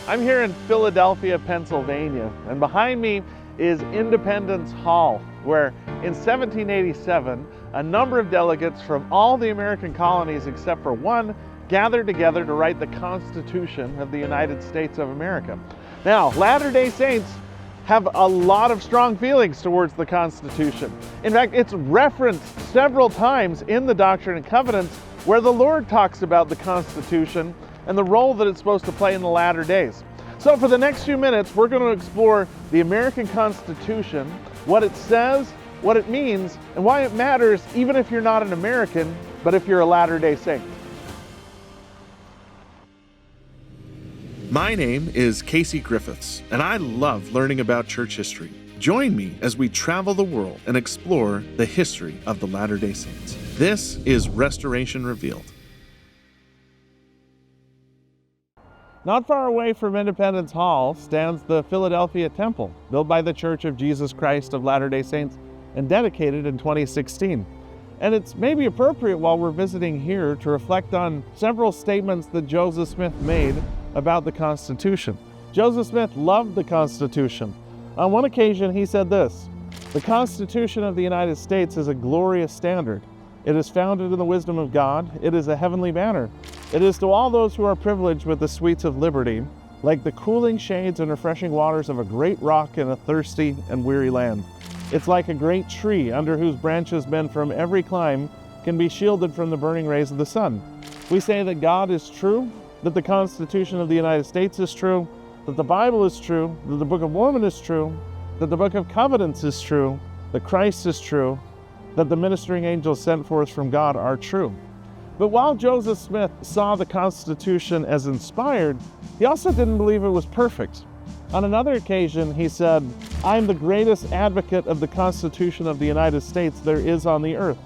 I'm here in Philadelphia, Pennsylvania, and behind me is Independence Hall, where in 1787, a number of delegates from all the American colonies except for one gathered together to write the Constitution of the United States of America. Now, Latter-day Saints have a lot of strong feelings towards the Constitution. In fact, it's referenced several times in the Doctrine and Covenants where the Lord talks about the Constitution and the role that it's supposed to play in the latter days. So for the next few minutes, we're going to explore the American Constitution, what it says, what it means, and why it matters even if you're not an American, but if you're a Latter-day Saint. My name is Casey Griffiths, and I love learning about church history. Join me as we travel the world and explore the history of the Latter-day Saints. This is Restoration Revealed. Not far away from Independence Hall stands the Philadelphia Temple, built by the Church of Jesus Christ of Latter-day Saints and dedicated in 2016. And it's maybe appropriate while we're visiting here to reflect on several statements that Joseph Smith made about the Constitution. Joseph Smith loved the Constitution. On one occasion, he said this: "The Constitution of the United States is a glorious standard. It is founded in the wisdom of God. It is a heavenly banner. It is to all those who are privileged with the sweets of liberty, like the cooling shades and refreshing waters of a great rock in a thirsty and weary land. It's like a great tree under whose branches men from every clime can be shielded from the burning rays of the sun. We say that God is true, that the Constitution of the United States is true, that the Bible is true, that the Book of Mormon is true, that the Book of Covenants is true, that Christ is true, that the ministering angels sent forth from God are true." But while Joseph Smith saw the Constitution as inspired, he also didn't believe it was perfect. On another occasion, he said, "I'm the greatest advocate of the Constitution of the United States there is on the earth.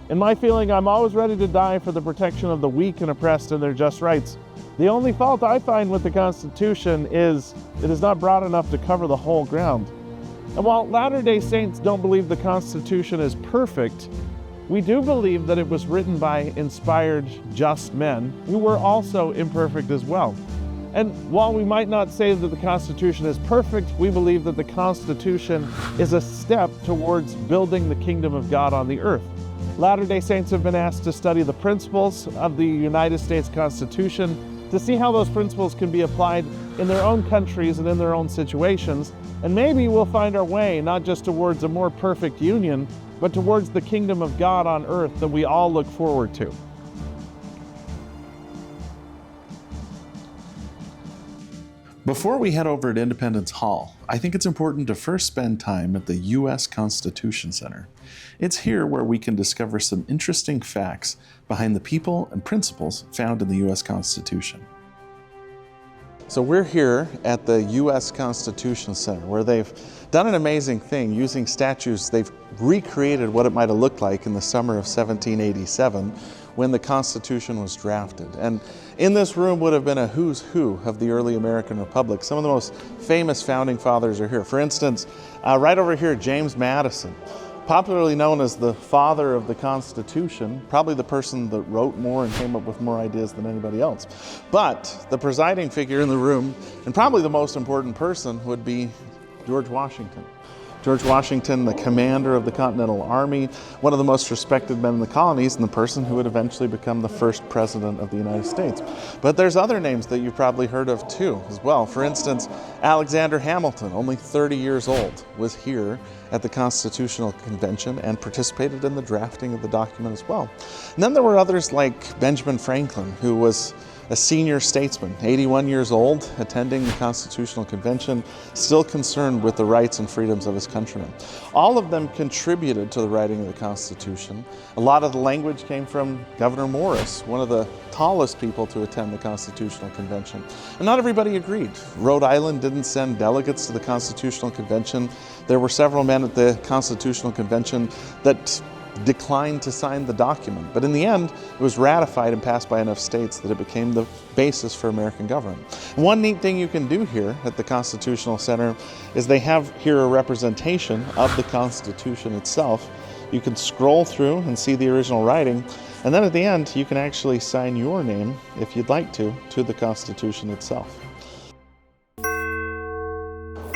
In my feeling, I'm always ready to die for the protection of the weak and oppressed in their just rights. The only fault I find with the Constitution is it is not broad enough to cover the whole ground." And while Latter-day Saints don't believe the Constitution is perfect, we do believe that it was written by inspired, just men who were also imperfect as well. And while we might not say that the Constitution is perfect, we believe that the Constitution is a step towards building the kingdom of God on the earth. Latter-day Saints have been asked to study the principles of the United States Constitution to see how those principles can be applied in their own countries and in their own situations. And maybe we'll find our way not just towards a more perfect union, but towards the kingdom of God on earth that we all look forward to. Before we head over to Independence Hall, I think it's important to first spend time at the U.S. Constitution Center. It's here where we can discover some interesting facts behind the people and principles found in the U.S. Constitution. So we're here at the U.S. Constitution Center, where they've done an amazing thing. Using statues, they've recreated what it might have looked like in the summer of 1787 when the Constitution was drafted. And in this room would have been a who's who of the early American Republic. Some of the most famous founding fathers are here. For instance, right over here, James Madison, popularly known as the father of the Constitution, probably the person that wrote more and came up with more ideas than anybody else. But the presiding figure in the room, and probably the most important person, would be George Washington. George Washington, the commander of the Continental Army, one of the most respected men in the colonies, and the person who would eventually become the first president of the United States. But there's other names that you've probably heard of too, as well. For instance, Alexander Hamilton, only 30 years old, was here at the Constitutional Convention and participated in the drafting of the document as well. And then there were others like Benjamin Franklin, who was a senior statesman, 81 years old, attending the Constitutional Convention, still concerned with the rights and freedoms of his countrymen. All of them contributed to the writing of the Constitution. A lot of the language came from Gouverneur Morris, one of the tallest people to attend the Constitutional Convention. And not everybody agreed. Rhode Island didn't send delegates to the Constitutional Convention. There were several men at the Constitutional Convention that declined to sign the document. But in the end, it was ratified and passed by enough states that it became the basis for American government. And one neat thing you can do here at the Constitutional Center is they have here a representation of the Constitution itself. You can scroll through and see the original writing, and then at the end, you can actually sign your name, if you'd like to the Constitution itself.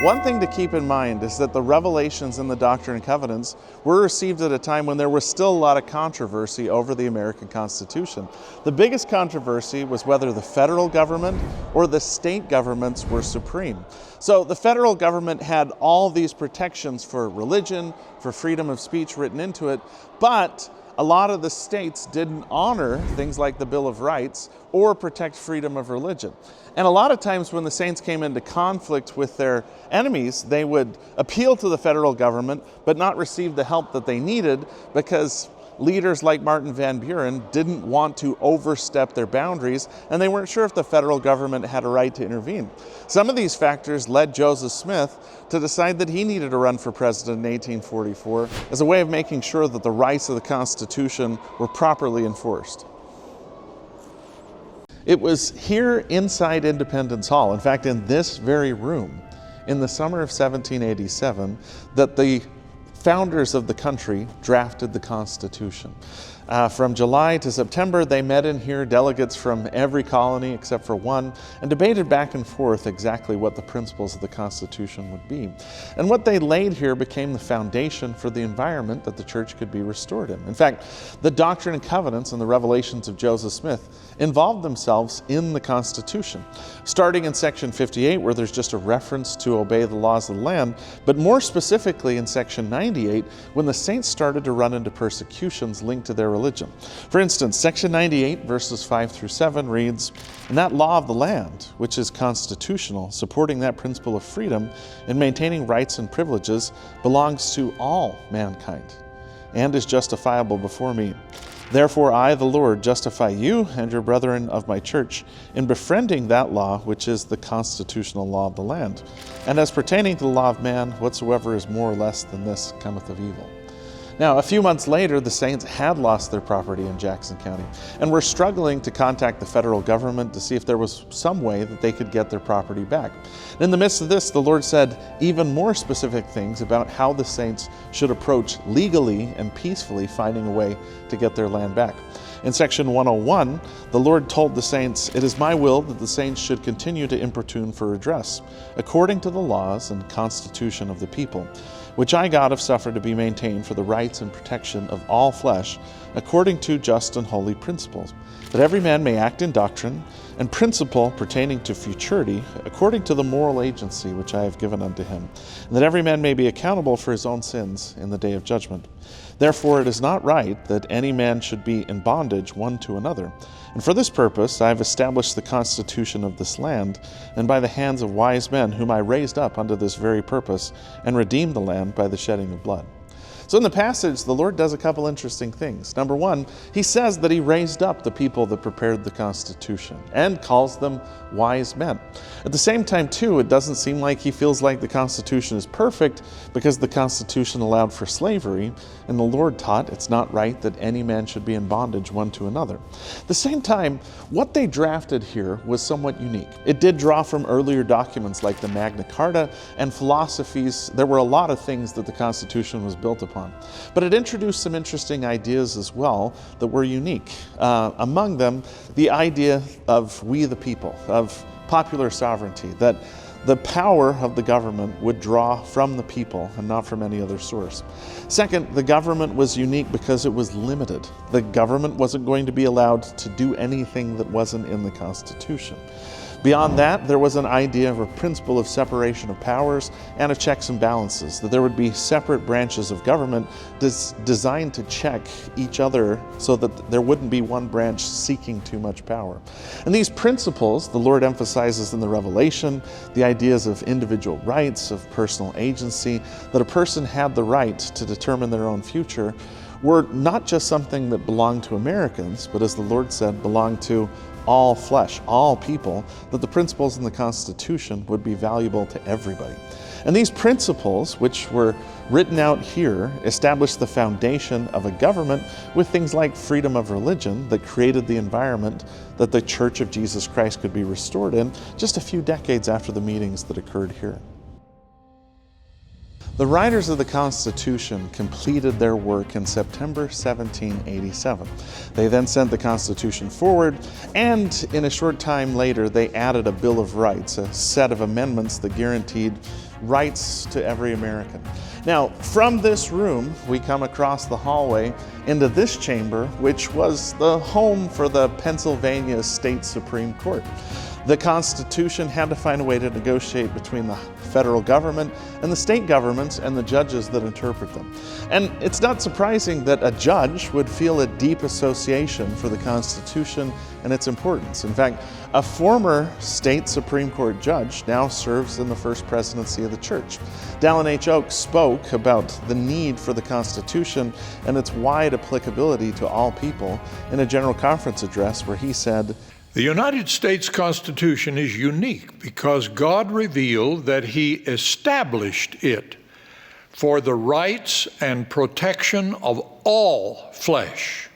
One thing to keep in mind is that the revelations in the Doctrine and Covenants were received at a time when there was still a lot of controversy over the American Constitution. The biggest controversy was whether the federal government or the state governments were supreme. So the federal government had all these protections for religion, for freedom of speech written into it, but a lot of the states didn't honor things like the Bill of Rights or protect freedom of religion. And a lot of times when the saints came into conflict with their enemies, they would appeal to the federal government but not receive the help that they needed because leaders like Martin Van Buren didn't want to overstep their boundaries, and they weren't sure if the federal government had a right to intervene. Some of these factors led Joseph Smith to decide that he needed to run for president in 1844 as a way of making sure that the rights of the Constitution were properly enforced. It was here inside Independence Hall, in fact in this very room, in the summer of 1787, that the founders of the country drafted the Constitution. From July to September, they met in here, delegates from every colony except for one, and debated back and forth exactly what the principles of the Constitution would be. And what they laid here became the foundation for the environment that the church could be restored in. In fact, the Doctrine and Covenants and the revelations of Joseph Smith involved themselves in the Constitution, starting in section 58, where there's just a reference to obey the laws of the land, but more specifically in section 98, when the saints started to run into persecutions linked to their religion. For instance, section 98, verses 5 through 7 reads, "And that law of the land, which is constitutional, supporting that principle of freedom and maintaining rights and privileges, belongs to all mankind, and is justifiable before me. Therefore I, the Lord, justify you and your brethren of my church in befriending that law which is the constitutional law of the land. And as pertaining to the law of man, whatsoever is more or less than this cometh of evil." Now, a few months later, the saints had lost their property in Jackson County and were struggling to contact the federal government to see if there was some way that they could get their property back. In the midst of this, the Lord said even more specific things about how the saints should approach legally and peacefully finding a way to get their land back. In section 101, the Lord told the saints, "It is my will that the saints should continue to importune for redress, according to the laws and constitution of the people, which I, God, have suffered to be maintained for the rights and protection of all flesh, according to just and holy principles, that every man may act in doctrine and principle pertaining to futurity, according to the moral agency which I have given unto him, and that every man may be accountable for his own sins in the day of judgment. Therefore it is not right that any man should be in bondage one to another. And for this purpose I have established the constitution of this land, and by the hands of wise men whom I raised up unto this very purpose, and redeemed the land by the shedding of blood." So in the passage, the Lord does a couple interesting things. Number one, he says that he raised up the people that prepared the Constitution and calls them wise men. At the same time, too, it doesn't seem like he feels like the Constitution is perfect because the Constitution allowed for slavery, and the Lord taught it's not right that any man should be in bondage one to another. At the same time, what they drafted here was somewhat unique. It did draw from earlier documents like the Magna Carta and philosophies. There were a lot of things that the Constitution was built upon. But it introduced some interesting ideas as well that were unique. Among them, the idea of we the people, of popular sovereignty, that the power of the government would draw from the people and not from any other source. Second, the government was unique because it was limited. The government wasn't going to be allowed to do anything that wasn't in the Constitution. Beyond that, there was an idea of a principle of separation of powers and of checks and balances, that there would be separate branches of government designed to check each other so that there wouldn't be one branch seeking too much power. And these principles, the Lord emphasizes in the Revelation, the ideas of individual rights, of personal agency, that a person had the right to determine their own future, were not just something that belonged to Americans, but as the Lord said, belonged to all flesh, all people, that the principles in the Constitution would be valuable to everybody. And these principles, which were written out here, established the foundation of a government with things like freedom of religion that created the environment that the Church of Jesus Christ could be restored in just a few decades after the meetings that occurred here. The writers of the Constitution completed their work in September 1787. They then sent the Constitution forward, and in a short time later, they added a Bill of Rights, a set of amendments that guaranteed rights to every American. Now, from this room, we come across the hallway into this chamber, which was the home for the Pennsylvania State Supreme Court. The Constitution had to find a way to negotiate between the federal government and the state governments and the judges that interpret them. And it's not surprising that a judge would feel a deep association for the Constitution and its importance. In fact, a former state Supreme Court judge now serves in the first presidency of the church. Dallin H. Oaks spoke about the need for the Constitution and its wide applicability to all people in a general conference address where he said, "The United States Constitution is unique because God revealed that He established it for the rights and protection of all flesh.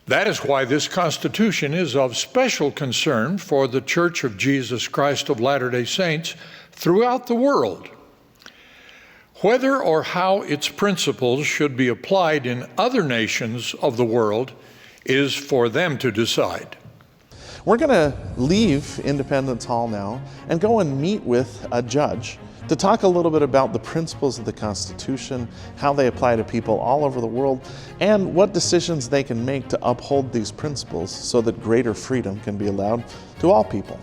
That is why this Constitution is of special concern for the Church of Jesus Christ of Latter-day Saints throughout the world. Whether or how its principles should be applied in other nations of the world is for them to decide." We're going to leave Independence Hall now and go and meet with a judge to talk a little bit about the principles of the Constitution, how they apply to people all over the world, and what decisions they can make to uphold these principles so that greater freedom can be allowed to all people.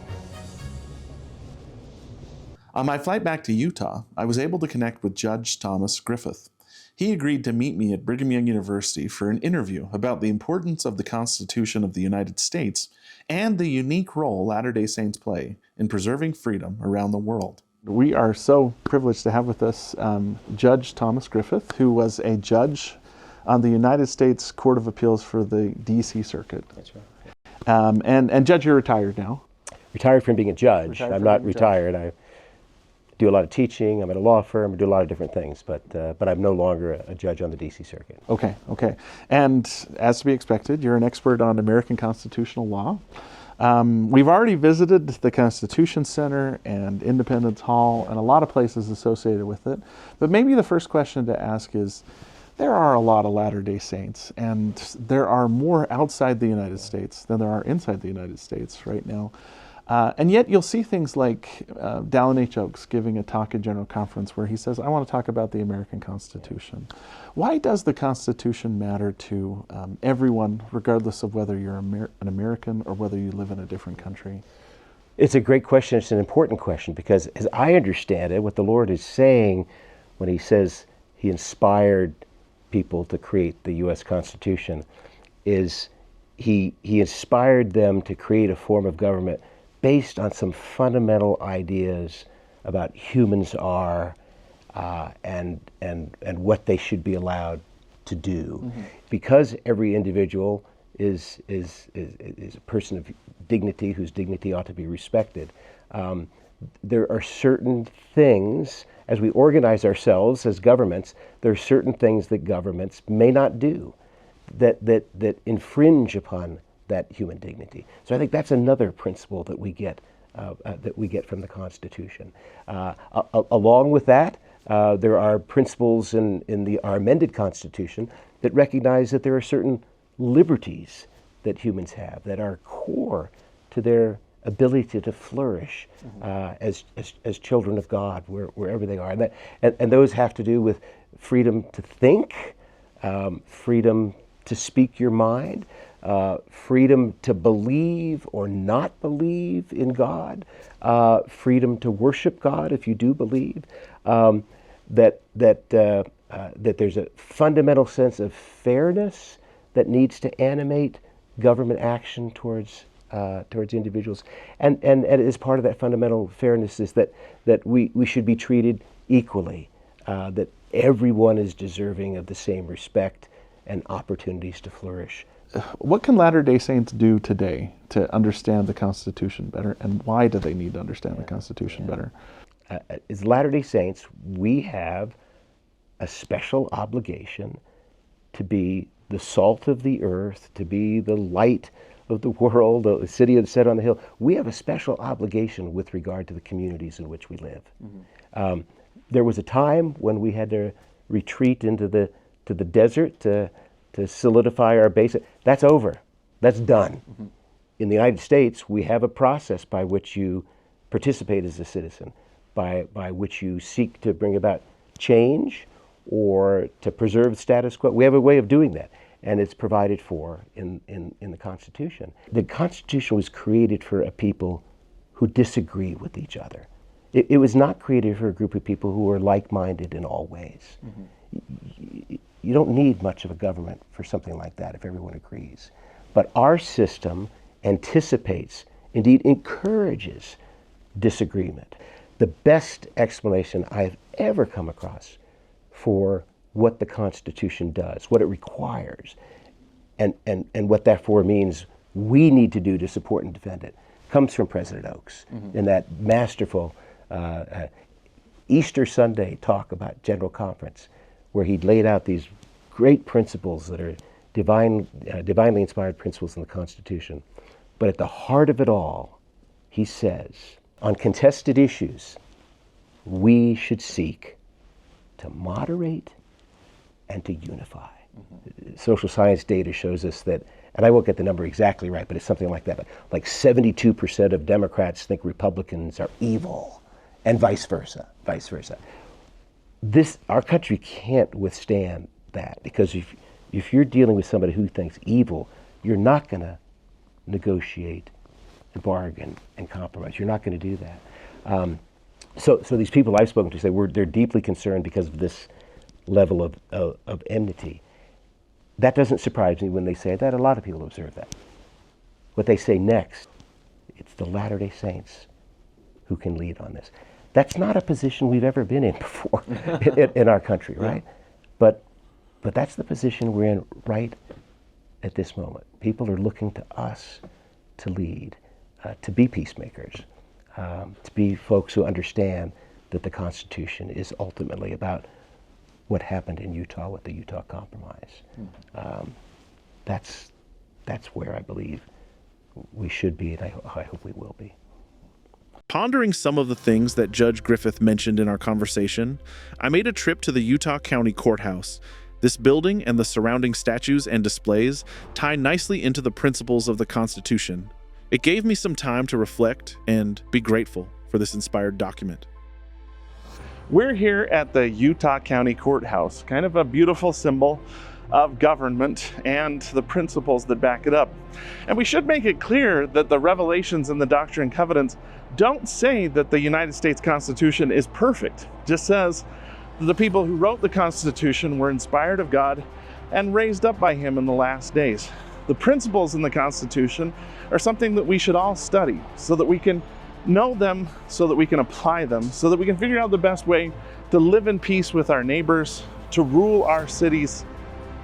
On my flight back to Utah, I was able to connect with Judge Thomas Griffith. He agreed to meet me at Brigham Young University for an interview about the importance of the Constitution of the United States and the unique role Latter-day Saints play in preserving freedom around the world. We are so privileged to have with us Judge Thomas Griffith, who was a judge on the United States Court of Appeals for the D.C. Circuit. That's right. And Judge, you're retired now. Retired from being a judge. I'm not retired. I do a lot of teaching. I'm at a law firm. I do a lot of different things, but I'm no longer a judge on the D.C. Circuit. Okay. And as to be expected, you're an expert on American constitutional law. We've already visited the Constitution Center and Independence Hall and a lot of places associated with it. But maybe the first question to ask is, there are a lot of Latter-day Saints, and there are more outside the United States than there are inside the United States right now. And yet you'll see things like Dallin H. Oaks giving a talk at General Conference where he says, I want to talk about the American Constitution. Why does the Constitution matter to everyone, regardless of whether you're an American or whether you live in a different country? It's a great question. It's an important question because as I understand it, what the Lord is saying when He says He inspired people to create the U.S. Constitution is He inspired them to create a form of government based on some fundamental ideas about humans are and what they should be allowed to do. Mm-hmm. Because every individual is a person of dignity whose dignity ought to be respected. There are certain things, as we organize ourselves as governments, there are certain things that governments may not do that infringe upon that human dignity. So I think that's another principle that we get from the Constitution. Along with that, there are principles in our amended Constitution that recognize that there are certain liberties that humans have that are core to their ability to flourish as children of God wherever they are, and those have to do with freedom to think, freedom to speak your mind, freedom to believe or not believe in God, freedom to worship God if you do believe, that there's a fundamental sense of fairness that needs to animate government action towards individuals, and as part of that fundamental fairness is that we should be treated equally, that everyone is deserving of the same respect and opportunities to flourish. What can Latter-day Saints do today to understand the Constitution better, and why do they need to understand the Constitution better? As Latter-day Saints, we have a special obligation to be the salt of the earth, to be the light of the world, the city set on the hill. We have a special obligation with regard to the communities in which we live. Mm-hmm. There was a time when we had to retreat into the desert to solidify our base. That's over. That's done. In the United States, we have a process by which you participate as a citizen, by which you seek to bring about change or to preserve the status quo. We have a way of doing that, and it's provided for in the Constitution. The Constitution was created for a people who disagree with each other. It was not created for a group of people who are like-minded in all ways. You don't need much of a government for something like that if everyone agrees. But our system anticipates, indeed encourages, disagreement. The best explanation I've ever come across for what the Constitution does, what it requires, and what that for means we need to do to support and defend it, comes from President Oaks in that masterful Easter Sunday talk about General Conference, where he laid out these great principles that are divinely inspired principles in the Constitution. But at the heart of it all, he says, on contested issues, we should seek to moderate and to unify. Social science data shows us that, and I won't get the number exactly right, but it's something like that. Like 72% of Democrats think Republicans are evil, and vice versa. Our country can't withstand that, because if you're dealing with somebody who thinks evil, you're not going to negotiate and bargain and compromise. You're not going to do that. So these people I've spoken to say they're deeply concerned because of this level of enmity. That doesn't surprise me when they say that. A lot of people observe that. What they say next, it's the Latter-day Saints who can lead on this. That's not a position we've ever been in before in our country, right? But that's the position we're in right at this moment. People are looking to us to lead, to be peacemakers, to be folks who understand that the Constitution is ultimately about what happened in Utah with the Utah Compromise. That's where I believe we should be, and I hope we will be. Pondering some of the things that Judge Griffith mentioned in our conversation, I made a trip to the Utah County Courthouse. This building and the surrounding statues and displays tie nicely into the principles of the Constitution. It gave me some time to reflect and be grateful for this inspired document. We're here at the Utah County Courthouse, kind of a beautiful symbol of government and the principles that back it up. And we should make it clear that the revelations in the Doctrine and Covenants don't say that the United States Constitution is perfect. It just says that the people who wrote the Constitution were inspired of God and raised up by Him in the last days. The principles in the Constitution are something that we should all study so that we can know them, so that we can apply them, so that we can figure out the best way to live in peace with our neighbors, to rule our cities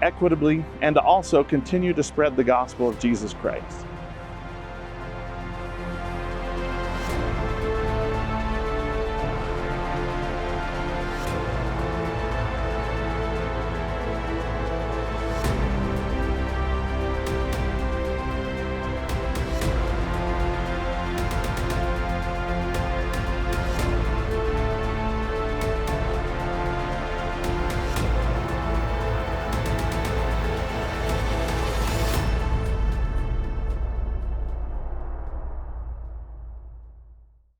equitably, and to also continue to spread the gospel of Jesus Christ.